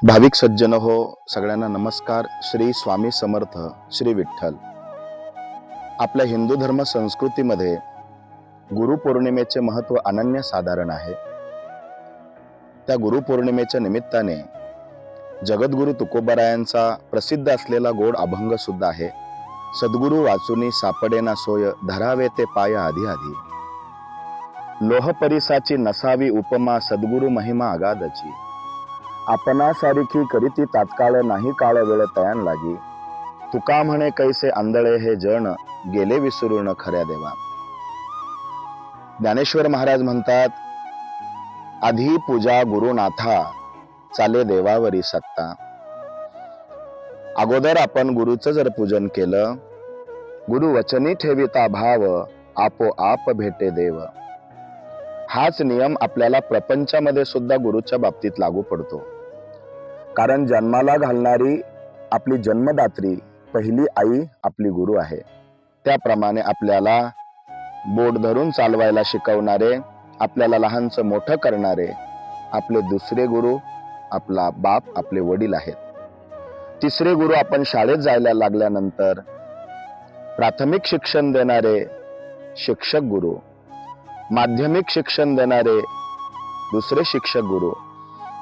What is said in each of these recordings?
भाविक सज्जन हो, सगळ्यांना नमस्कार. श्री स्वामी समर्थ, श्री विठ्ठल. आपल्या हिंदू धर्म संस्कृतीमध्ये गुरुपौर्णिमेचे महत्त्व अनन्यसाधारण आहे. त्या गुरुपौर्णिमेच्या निमित्ताने जगद्गुरु तुकोबारायांचा प्रसिद्ध असलेला गोड अभंग सुद्धा आहे. सद्गुरु वाचुनी सापडेना सोय, धरावे ते पाय आधी आधी. लोह परिसाची नसावी उपमा, सद्गुरु महिमा अगाधची. आपणा सारिखी करीती तात्काळ, नाही काळ वेळ तयान लागी. तुका म्हणे कैसे आंधळे हे जण, गेले विसरून खऱ्या देवा. ज्ञानेश्वर महाराज म्हणतात, आधी पूजा गुरुनाथा, चाले देवावरी सत्ता. अगोदर आपण गुरुचं जर पूजन केलं, गुरु वचनी ठेविता भाव, आपोआप भेटे देव. हाच नियम आपल्याला प्रपंचामध्ये सुद्धा गुरुच्या बाबतीत लागू पडतो. कारण जन्माला घालणारी आपली जन्मदात्री पहिली आई आपली गुरु आहे. त्याप्रमाणे आपल्याला बोट धरून चालवायला शिकवणारे, आपल्याला लहानचं मोठं करणारे आपले दुसरे गुरु आपला बाप, आपले वडील आहेत. तिसरे गुरु आपण शाळेत जायला लागल्यानंतर प्राथमिक शिक्षण देणारे शिक्षक गुरु, माध्यमिक शिक्षण देणारे दुसरे शिक्षक गुरु,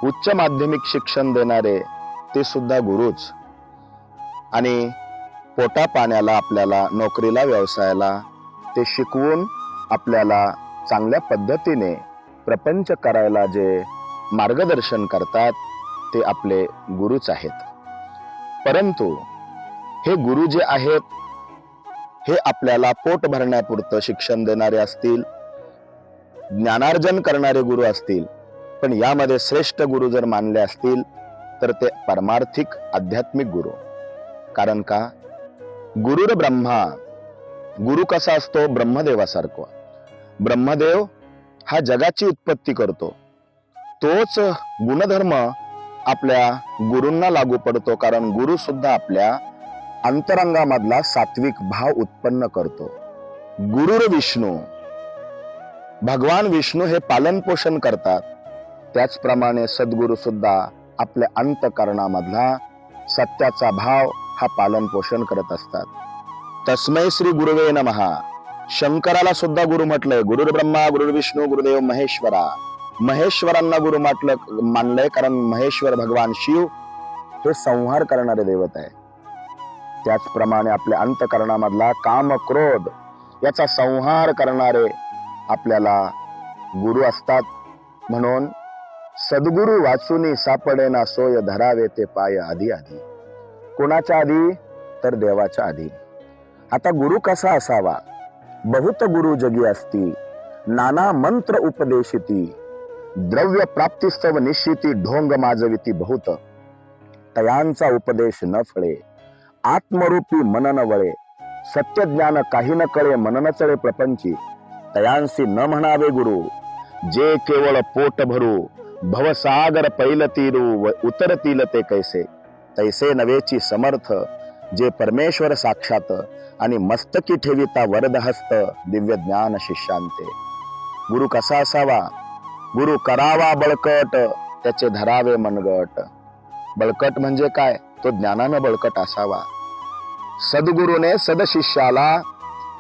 उच्च माध्यमिक शिक्षण देणारे ते सुद्धा गुरुच. आणि पोटा पाण्याला, आपल्याला नोकरीला, व्यवसायाला ते शिकवून आपल्याला चांगल्या पद्धतीने प्रपंच करायला जे मार्गदर्शन करतात ते आपले गुरुच आहेत. परंतु हे गुरु जे आहेत हे आपल्याला पोट भरण्यापुरतं शिक्षण देणारे असतील, ज्ञानार्जन करणारे गुरु असतील, पण यामध्ये श्रेष्ठ गुरु जर मानले असतील तर ते परमार्थिक आध्यात्मिक गुरु. कारण का? गुरुर ब्रह्मा. गुरु कसा असतो? ब्रह्मदेवासारखा. ब्रह्मदेव हा जगाची उत्पत्ती करतो. तोच गुणधर्म आपल्या गुरूंना लागू पडतो. कारण गुरु सुद्धा आपल्या अंतरंगामधला सात्विक भाव उत्पन्न करतो. गुरुर विष्णू. भगवान विष्णू हे पालन पोषण करतात. त्याचप्रमाणे सद्गुरु सुद्धा आपल्या अंतकरणामधला सत्याचा भाव हा पालन पोषण करत असतात. तस्मै श्री गुरुवे नमः. शंकराला सुद्धा गुरु म्हटलंय. गुरुर ब्रह्मा, गुरुर विष्णू, गुरुदेव महेश्वरा. महेश्वरांना गुरु मानलंय कारण महेश्वर भगवान शिव हे संहार करणारे देवत आहे. त्याचप्रमाणे आपल्या अंतकरणामधला काम, क्रोध याचा संहार करणारे आपल्याला गुरु असतात. म्हणून सद्गुरु वाचुनी सापडेना सोय, धरावे ते पाय आधी आधी. कोणाच्या आधी? तर देवाच्या आधी. आता गुरु कसा असावा? बहुत गुरु जगी असती, नाना मंत्र उपदेशिती. द्रव्य प्राप्तिस्तव निश्चिती, ढोंग माजविती बहुत. तयांचा उपदेश न फळे, आत्मरूपी मन न वळे. सत्य ज्ञान काही न कळे, मन न चळे प्रपंची. तयांसी न म्हणावे गुरु, जे केवळ पोट भरू. भवसागर पैल तीरू, व उतरतील ते कैसे. तैसे नवेची समर्थ, जे परमेश्वर साक्षात. आणि मस्तकी ठेविता वरदहस्त, दिव्य ज्ञान शिष्यांते. गुरु कसा असावा? गुरु करावा बळकट, त्याचे धरावे मनगट. बळकट म्हणजे काय? तो ज्ञानानं बळकट असावा. सद्गुरूने सदशिष्याला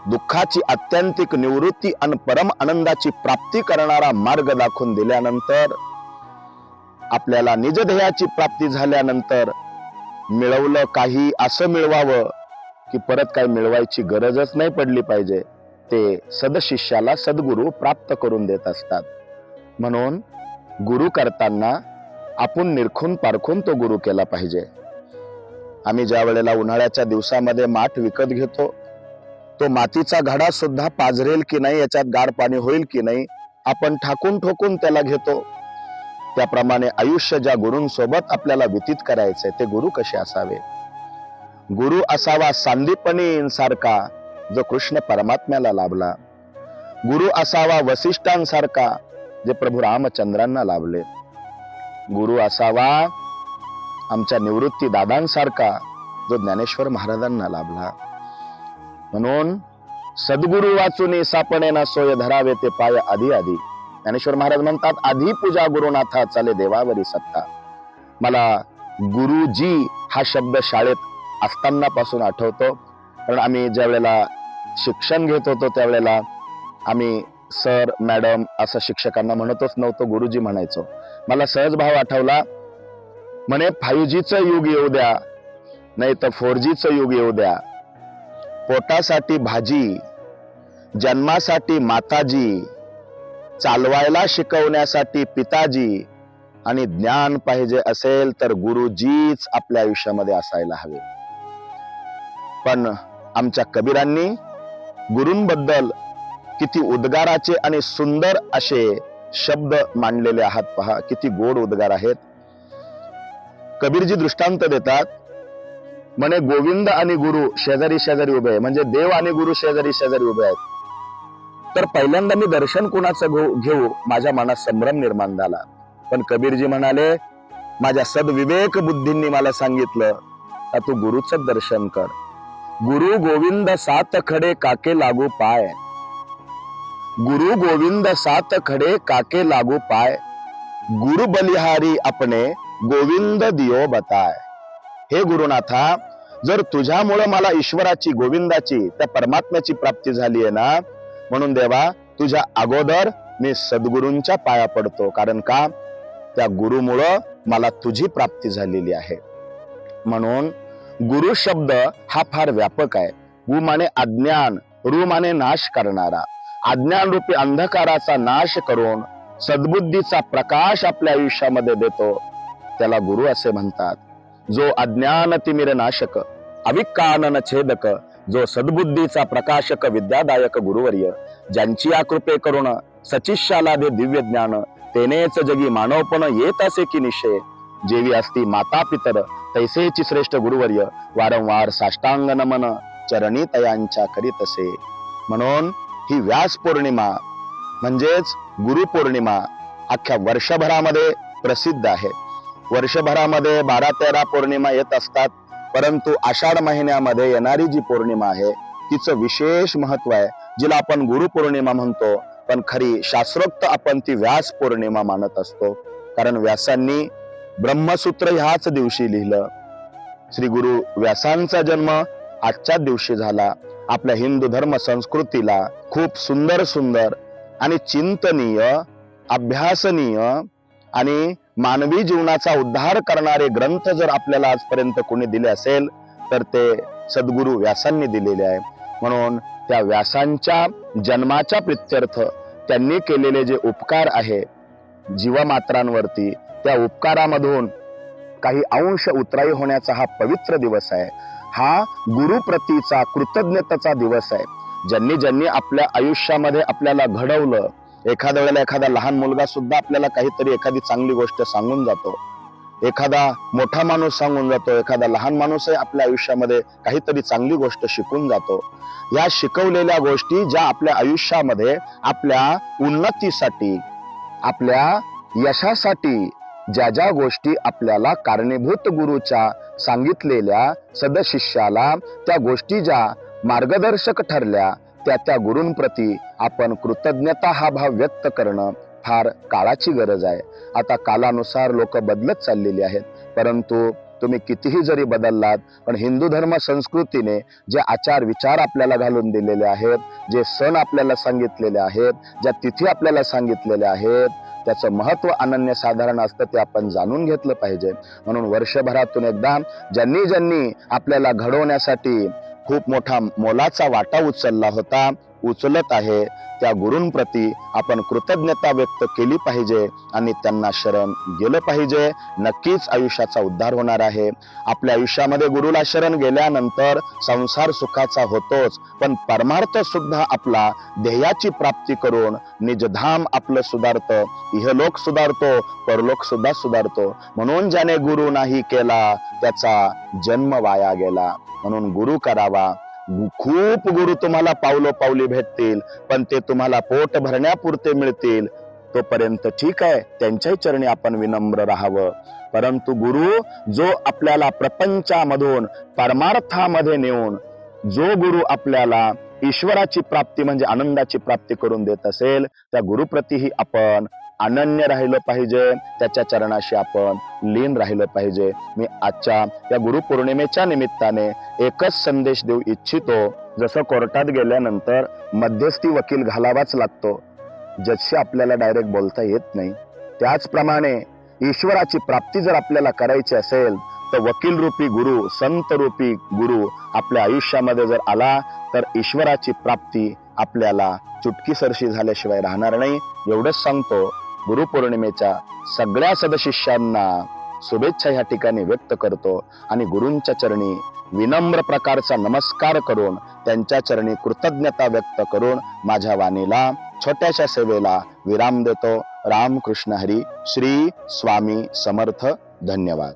दुःखाची आत्यंतिक निवृत्ती आणि परम आनंदाची प्राप्ती करणारा मार्ग दाखवून दिल्यानंतर, आपल्याला निजध्येयाची प्राप्ती झाल्यानंतर मिळवलं काही असं मिळवावं की परत काही मिळवायची गरजच नाही पडली पाहिजे, ते सदशिष्याला सद्गुरू प्राप्त करून देत असतात. म्हणून गुरु करताना आपण निरखून पारखून तो गुरु केला पाहिजे. आम्ही ज्या वेळेला उन्हाळ्याच्या दिवसामध्ये माठ विकत घेतो, तो मातीचा घडा सुद्धा पाझरेल की नाही, याच्यात गार पाणी होईल की नाही, आपण ठाकून ठोकून त्याला घेतो. त्याप्रमाणे आयुष्य ज्या गुरूंसोबत आपल्याला व्यतीत करायचंय ते गुरु कसे असावे? गुरु असावा सांदीपनींसारखा, जो कृष्ण परमात्म्याला लाभला. गुरु असावा वसिष्ठांसारखा, जे प्रभू रामचंद्रांना लाभले. गुरु असावा आमच्या निवृत्ती दादांसारखा, जो ज्ञानेश्वर महाराजांना लाभला. म्हणून सद्गुरु वाचुनी सापडेना सोय, धरावे ते पाय आधी आधी. ज्ञानेश्वर महाराज म्हणतात, आधी पूजा गुरुनाथा, चाले देवावरी सत्ता. मला गुरुजी हा शब्द शाळेत असताना पासून आठवतो. कारण आम्ही ज्या वेळेला शिक्षण घेत होतो त्यावेळेला आम्ही सर मॅडम असं शिक्षकांना म्हणतच नव्हतो, गुरुजी म्हणायचो. मला सहज भाव आठवला, म्हणे 5Gचं युग येऊ द्या, नाही तर 4Gचं युग येऊ द्या. पोटासाठी भाजी, जन्मासाठी माताजी, चालवायला शिकवण्यासाठी पिताजी, आणि ज्ञान पाहिजे असेल तर गुरुजीच आपल्या आयुष्यामध्ये असायला हवे. पण आमच्या कबीरांनी गुरूंबद्दल किती उद्गाराचे आणि सुंदर असे शब्द मांडलेले आहात. पहा किती गोड उद्गार आहेत. कबीरजी दृष्टांत देतात, म्हणे गोविंद आणि गुरु शेजारी शेजारी उभे आहे, म्हणजे देव आणि गुरु शेजारी शेजारी उभे आहेत. तर पहिल्यांदा मी दर्शन कुणाचं घेऊ, माझ्या मनात संभ्रम निर्माण झाला. पण कबीरजी म्हणाले, माझ्या सद्विवेक बुद्धींनी मला सांगितलं का तू गुरुचं दर्शन कर. गुरु गोविंद सात खडे काके लागू पाय, गुरु गोविंद सात खडे काके लागू पाय, गुरु बलिहारी अपने गोविंद दियो बताय. हे गुरुनाथा, जर तुझ्यामुळे मला ईश्वराची, गोविंदाची, त्या परमात्म्याची प्राप्ती झाली आहे ना, म्हणून देवा तुझ्या अगोदर मी सद्गुरूंच्या पाया पडतो. कारण का, त्या गुरुमुळं मला तुझी प्राप्ती झालेली आहे. म्हणून गुरु शब्द हा फार व्यापक आहे. गु माने अज्ञान, रु माने नाश करणारा. अज्ञान रूपी अंधकाराचा नाश करून सद्बुद्धीचा प्रकाश आपल्या आयुष्यामध्ये देतो, त्याला गुरु असे म्हणतात. जो अज्ञान तिमिर नाशक, अविक्कानन छेदक, जो सद्बुद्धीचा प्रकाशक विद्यादायक गुरुवर्य, ज्यांची कृपे करून सचिष्याला दे दिव्य ज्ञान, तेनेच जगी मानवपण येत असे की निश्चय. जेवी असती माता पितर तैसेची श्रेष्ठ गुरुवर्य, वारंवार साष्टांग नमन चरणी तयांच्या करीत असे. म्हणून ही व्यास पौर्णिमा म्हणजेच गुरुपौर्णिमा अख्ख्या वर्षभरामध्ये प्रसिद्ध आहे. वर्षभरामध्ये 12-13 पौर्णिमा येत असतात, परंतु आषाढ महिन्यामध्ये येणारी जी पौर्णिमा आहे तिचं विशेष महत्व आहे, जिला आपण गुरुपौर्णिमा म्हणतो. पण खरी शास्त्रोक्त आपण ती व्यास पौर्णिमा मानत असतो. कारण व्यासांनी ब्रह्मसूत्र ह्याच दिवशी लिहिलं. श्री गुरु व्यासांचा जन्म आजच्याच दिवशी झाला. आपल्या हिंदू धर्म संस्कृतीला खूप सुंदर सुंदर आणि चिंतनीय, अभ्यासनीय आणि मानवी जीवनाचा उद्धार करणारे ग्रंथ जर आपल्याला आजपर्यंत कोणी दिले असेल तर ते सद्गुरु व्यासांनी दिलेले आहे. म्हणून त्या व्यासांच्या जन्माच्या प्रित्यर्थ त्यांनी केलेले जे उपकार आहे जीवमात्रांवरती, त्या उपकारामधून काही अंश उतराई होण्याचा हा पवित्र दिवस आहे. हा गुरुप्रतीचा कृतज्ञतेचा दिवस आहे. ज्यांनी ज्यांनी आपल्या आयुष्यामध्ये आपल्याला घडवलं, एखाद्या वेळेला एखादा लहान मुलगा सुद्धा आपल्याला काहीतरी एखादी चांगली गोष्ट सांगून जातो, एखादा मोठा माणूस सांगून जातो, एखादा लहान माणूसही आपल्या आयुष्यामध्ये काहीतरी चांगली गोष्ट शिकून जातो. या शिकवलेल्या गोष्टी ज्या आपल्या आयुष्यामध्ये आपल्या उन्नतीसाठी, आपल्या यशासाठी ज्या ज्या गोष्टी आपल्याला कारणीभूत गुरुच्या सांगितलेल्या सदशिष्याला, त्या गोष्टी ज्या मार्गदर्शक ठरल्या, त्या गुरूंप्रती आपण कृतज्ञता हा भाव व्यक्त करणं फार काळाची गरज आहे. आता कालानुसार लोक बदलत चाललेली आहेत, परंतु तुम्ही कितीही जरी बदललात पण हिंदू धर्म संस्कृतीने जे आचार विचार आपल्याला घालून दिलेले आहेत, जे सण आपल्याला सांगितलेले आहेत, ज्या तिथी आपल्याला सांगितलेल्या आहेत, त्याचं महत्व अनन्यसाधारण असतं. ते आपण जाणून घेतलं पाहिजे. म्हणून वर्षभरातून एकदा ज्यांनी ज्यांनी आपल्याला घडवण्यासाठी खूप मोठा मोलाचा वाटा उचलला होता, उचलत आहे, त्या गुरूंप्रती आपण कृतज्ञता व्यक्त केली पाहिजे आणि त्यांना शरण गेलं पाहिजे. नक्कीच आयुष्याचा उद्धार होणार आहे. आपल्या आयुष्यामध्ये गुरुला शरण गेल्यानंतर संसार सुखाचा होतोच, पण परमार्थ सुद्धा आपला ध्येयाची प्राप्ती करून निजधाम आपलं सुधारतं, इहलोक सुधारतो, परलोक सुद्धा सुधारतो. म्हणून ज्याने गुरु नाही केला त्याचा जन्म वाया गेला. म्हणून गुरु करावा. खूप गुरु तुम्हाला पावलोपावली भेटतील, पण ते तुम्हाला पोट भरण्यापुरते मिळतील. तोपर्यंत ठीक आहे, त्यांच्याही चरणी आपण विनम्र राहावं. परंतु गुरु जो आपल्याला प्रपंचामधून परमार्थामध्ये नेऊन, जो गुरु आपल्याला ईश्वराची प्राप्ती म्हणजे आनंदाची प्राप्ती करून देत असेल, त्या गुरुप्रतीही आपण अनन्य राहिलं पाहिजे, त्याच्या चरणाशी आपण लीन राहिलं पाहिजे. मी आजच्या या गुरुपौर्णिमेच्या निमित्ताने एकच संदेश देऊ इच्छितो. जसं कोर्टात गेल्यानंतर मध्यस्थी वकील घालावाच लागतो, जशी आपल्याला डायरेक्ट बोलता येत नाही, त्याचप्रमाणे ईश्वराची प्राप्ती जर आपल्याला करायची असेल तर वकील रूपी गुरु, संत रूपी गुरु आपल्या आयुष्यामध्ये जर आला तर ईश्वराची प्राप्ती आपल्याला चुटकीसरशी झाल्याशिवाय राहणार नाही. एवढंच सांगतो. गुरुपौर्णिमेच्या सगळ्या सदशिष्यांना शुभेच्छा ह्या ठिकाणी व्यक्त करतो आणि गुरूंच्या चरणी विनम्र प्रकारचा नमस्कार करून त्यांच्या चरणी कृतज्ञता व्यक्त करून माझ्या वाणीला, छोट्याशा सेवेला विराम देतो. रामकृष्ण हरी. श्री स्वामी समर्थ. धन्यवाद.